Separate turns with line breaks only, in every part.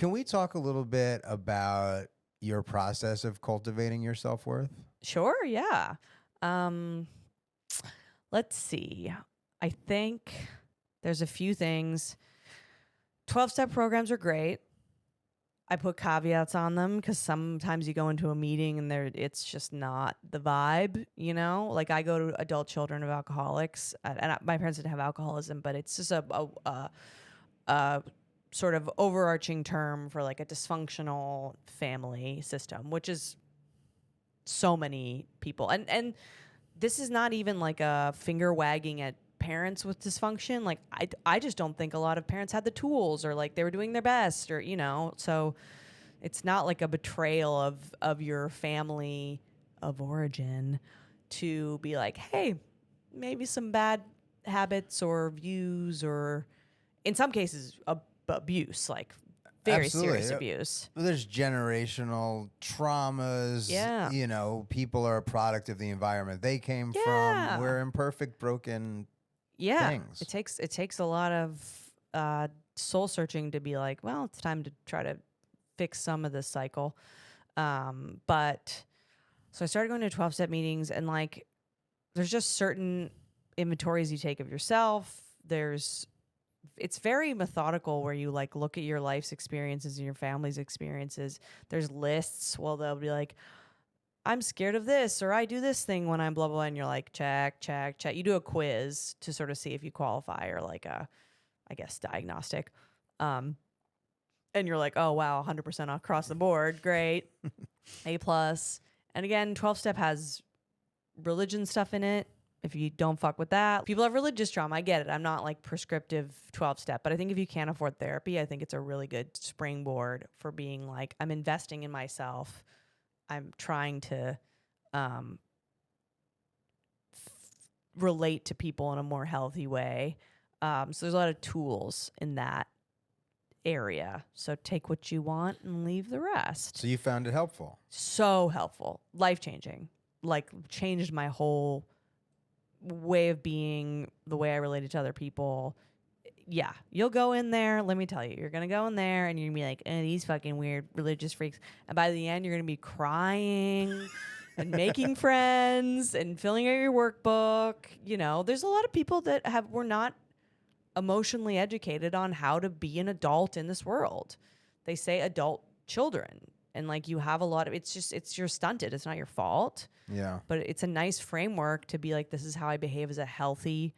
Can we talk a little bit about your process of cultivating your self-worth?
Sure, yeah. Um, let's see. I think there's a few things. 12-step programs are great. I put caveats on them because sometimes you go into a meeting and it's just not the vibe, you know? Like I go to adult children of alcoholics, my parents didn't have alcoholism, but it's just a sort of overarching term for like a dysfunctional family system, which is so many people. And this is not even like a finger wagging at parents with dysfunction. Like I just don't think a lot of parents had the tools or like they were doing their best or, you know, so it's not like a betrayal of your family of origin to be like, hey, maybe some bad habits or views or in some cases abuse, like very
Absolutely.
serious abuse.
There's generational traumas.
Yeah.
You know, people are a product of the environment they came from.
Yeah.
We're imperfect, broken
Yeah.
things.
It takes a lot of soul searching to be like, well, it's time to try to fix some of this cycle. But so I started going to 12-step meetings and like there's just certain inventories you take of yourself. It's very methodical where you like look at your life's experiences and your family's experiences. There's lists. Well, they'll be like, I'm scared of this, or I do this thing when I'm blah, blah, and you're like, check, check, check. You do a quiz to sort of see if you qualify or like I guess, diagnostic. And you're like, oh, wow, 100% across the board. Great. A plus. And again, 12-step has religion stuff in it. If you don't fuck with that, people have religious trauma. I get it. I'm not like prescriptive 12-step, but I think if you can't afford therapy, I think it's a really good springboard for being like, I'm investing in myself. I'm trying to relate to people in a more healthy way. So there's a lot of tools in that area. So take what you want and leave the rest.
So you found it helpful.
So helpful. Life-changing. Like changed my whole way of being, the way I related to other people. Yeah, you'll go in there. Let me tell you, you're going to go in there and you're going to be like, these fucking weird religious freaks. And by the end, you're going to be crying and making friends and filling out your workbook. You know, there's a lot of people that were not emotionally educated on how to be an adult in this world. They say adult children. And like you have a lot of, you're stunted. It's not your fault.
Yeah.
But it's a nice framework to be like, this is how I behave as a healthy,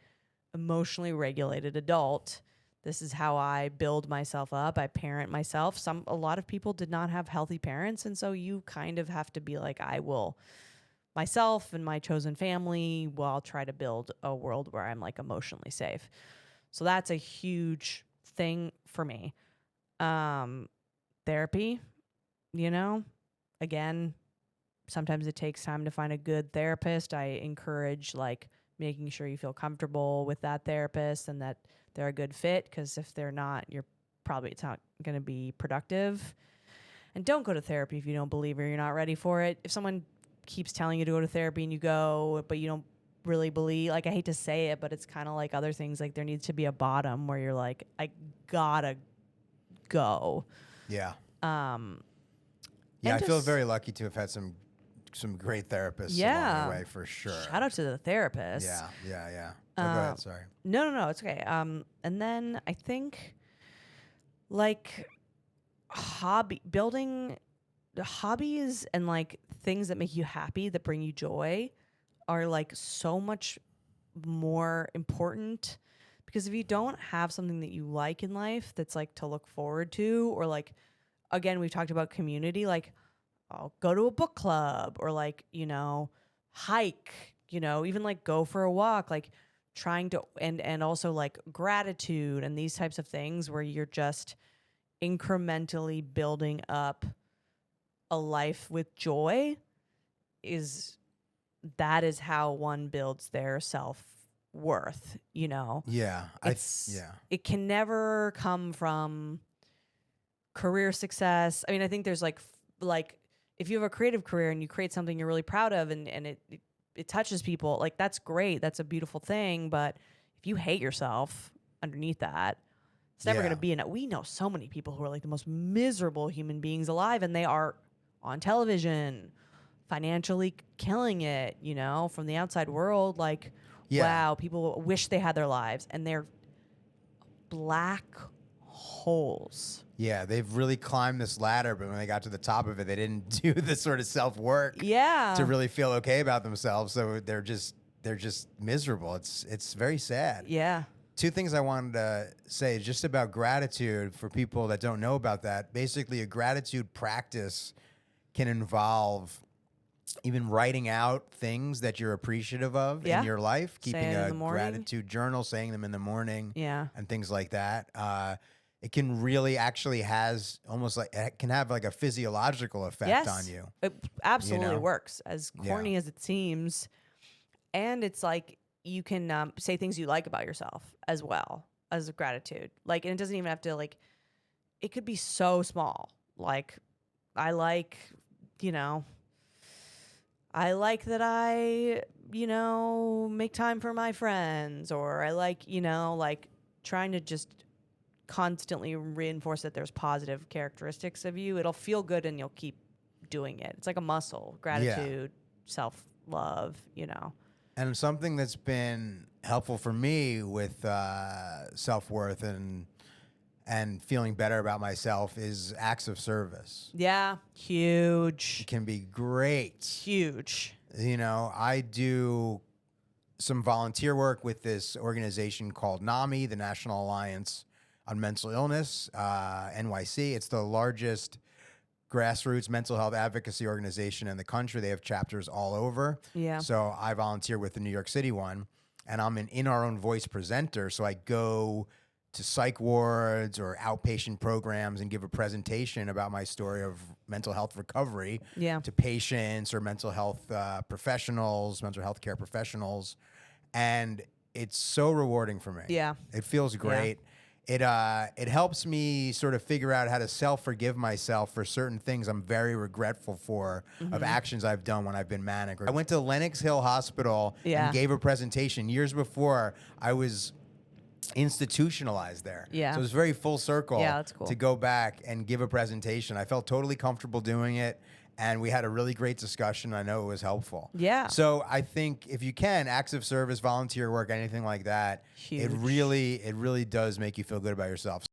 emotionally regulated adult. This is how I build myself up. I parent myself. A lot of people did not have healthy parents. And so you kind of have to be like, I will myself and my chosen family will try to build a world where I'm like emotionally safe. So that's a huge thing for me. Therapy, you know, again, sometimes it takes time to find a good therapist. I encourage like making sure you feel comfortable with that therapist and that they're a good fit, because if they're not, it's not going to be productive. And don't go to therapy if you don't believe or you're not ready for it. If someone keeps telling you to go to therapy and you go, but you don't really believe, like I hate to say it, but it's kind of like other things, like there needs to be a bottom where you're like, I gotta go.
Yeah.
Yeah,
I feel very lucky to have had some great therapists along the way, for sure.
Shout out to the therapist.
Yeah. Go ahead, sorry.
No, it's okay. And then I think like building hobbies and like things that make you happy, that bring you joy, are like so much more important, because if you don't have something that you like in life that's like to look forward to, or like, again, we've talked about community, like I'll go to a book club or like, you know, hike, you know, even like go for a walk, like trying to, and also like gratitude and these types of things where you're just incrementally building up a life with joy, that is how one builds their self-worth, you know?
Yeah.
It can never come from career success. I mean, I think there's like if you have a creative career and you create something you're really proud of and it touches people, like that's great. That's a beautiful thing. But if you hate yourself underneath that, It's never
Yeah.
going to be in it. We know so many people who are like the most miserable human beings alive, and they are on television, financially killing it, you know, from the outside world. Like,
Yeah.
wow, people wish they had their lives, and they're black holes.
Yeah, they've really climbed this ladder, but when they got to the top of it, they didn't do the sort of self-work
Yeah.
to really feel okay about themselves. So they're just miserable. It's very sad.
Yeah.
Two things I wanted to say just about gratitude for people that don't know about that. Basically, a gratitude practice can involve even writing out things that you're appreciative of in your life, keeping
Say it in
a
the morning.
gratitude journal, saying them in the morning,
Yeah.
and things like that. It can really actually has almost like it can have like a physiological effect on you.
It absolutely
know?
works, as corny as it seems. And it's like you can say things you like about yourself as well as gratitude. Like, and it doesn't even have to, like, it could be so small. Like, I like, you know, I like that I, you know, make time for my friends, or I like, you know, like trying to just constantly reinforce that there's positive characteristics of you. It'll feel good and you'll keep doing it. It's like a muscle. Gratitude, self-love, you know.
And something that's been helpful for me with self-worth and feeling better about myself is acts of service.
Yeah, huge.
It can be great.
Huge.
You know, I do some volunteer work with this organization called NAMI, the National Alliance on Mental Illness, NYC. It's the largest grassroots mental health advocacy organization in the country. They have chapters all over.
Yeah.
So I volunteer with the New York City one, and I'm an In Our Own Voice presenter. So I go to psych wards or outpatient programs and give a presentation about my story of mental health recovery to patients or mental health professionals, mental health care professionals. And it's so rewarding for me.
Yeah.
It feels great. It helps me sort of figure out how to self-forgive myself for certain things I'm very regretful for of actions I've done when I've been manic. I went to Lenox Hill Hospital and gave a presentation years before I was institutionalized there.
Yeah.
So it was very full circle
that's cool.
to go back and give a presentation. I felt totally comfortable doing it, and we had a really great discussion. I know it was helpful.
Yeah.
So I think if you can, acts of service, volunteer work, anything like that,
Huge.
it really does make you feel good about yourself.